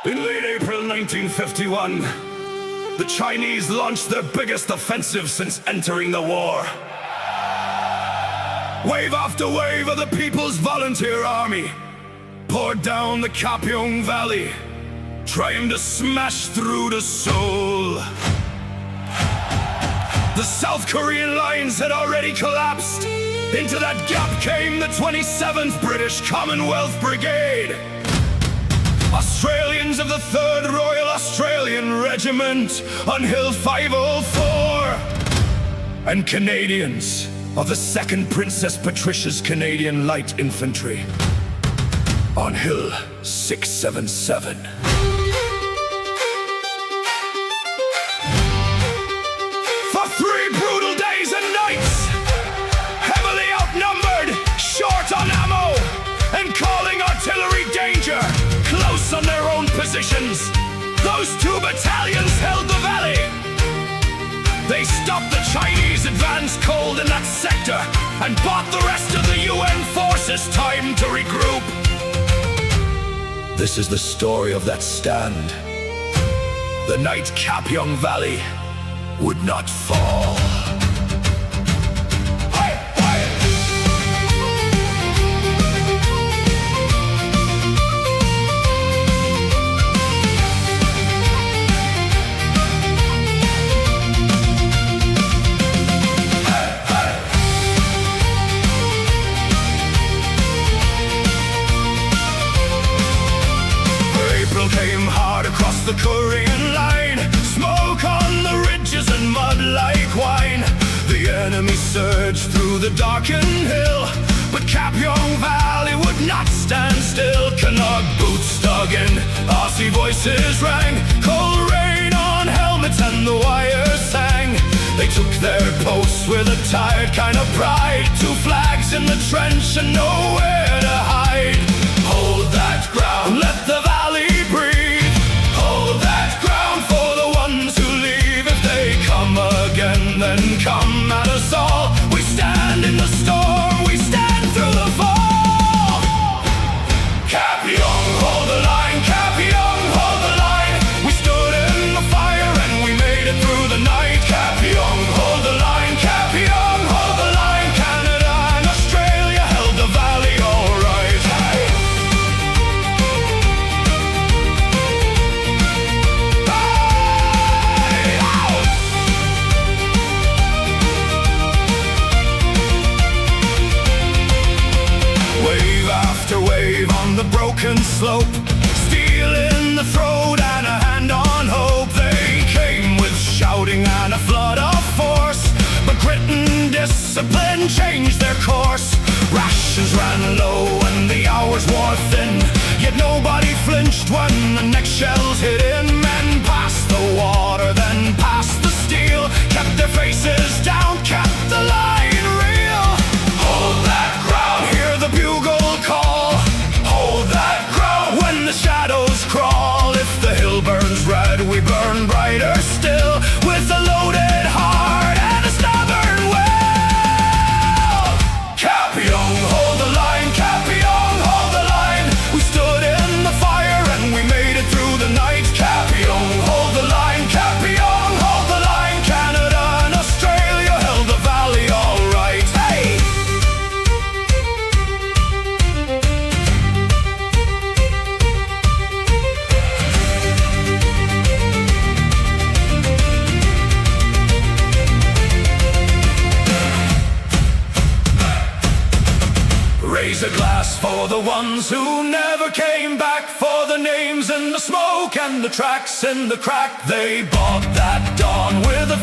In late April 1951, the Chinese launched their biggest offensive since entering the war. Wave after wave of the People's Volunteer Army poured down the Kapyong Valley, trying to smash through to Seoul. The South Korean lines had already collapsed. Into that gap came the 27th British Commonwealth Brigade. Australians of the 3rd Royal Australian Regiment on Hill 504, and Canadians of the 2nd Princess Patricia's Canadian Light Infantry on Hill 677. For 3 brutal days and nights, heavily outnumbered, short on ammo, and calling artillery danger, close on their own positions, those 2 battalions held the valley. They stopped the Chinese advance cold in that sector and bought the rest of the UN forces time to regroup. This is the story of that stand, the night Kapyong Valley would not fall. Came hard across the Korean line, smoke on the ridges and mud like wine. The enemy surged through the darkened hill, but Kapyong Valley would not stand still. Canuck boots dug in, Aussie voices rang, cold rain on helmets and the wires sang. They took their posts with a tired kind of pride, 2 flags in the trench and nowhere to hide. Hold that ground, let the valley breathe. Hold that ground for the ones who leave. If they come again, then come at us all. We stand in the storm, we stand through the fall. Kapyong, hold the line, Kapyong, hold the line. We stood in the fire and we made it through the night. Kapyong, hold the line, Kapyong, hold the line. Canada and Australia held the valley all right. Hey. Wave after wave on the broken slope, steel in the throat and a hand on hope. They came with shouting and a flood of force, but grit and discipline changed their course. Rations ran low and the hours wore thin, yet nobody flinched when the next shells hit in. Men passed the water, then passed the steel, kept their faces down, kept the line real. Hold that ground, hear the bugle call. Hold that ground when the shadows crawl. If the hill burns red, we burn brighter still, with a loaded heart and a stubborn will. Kapyong, hold the line, Kapyong, hold the line. We stood in the fire and we made it through the night. Kapyong, hold the line, Kapyong, hold the line. Canada and Australia held the valley all right. Hey! Raise a glass for the ones who never came back, for the names in the smoke and the tracks in the crack. They bought that dawn with a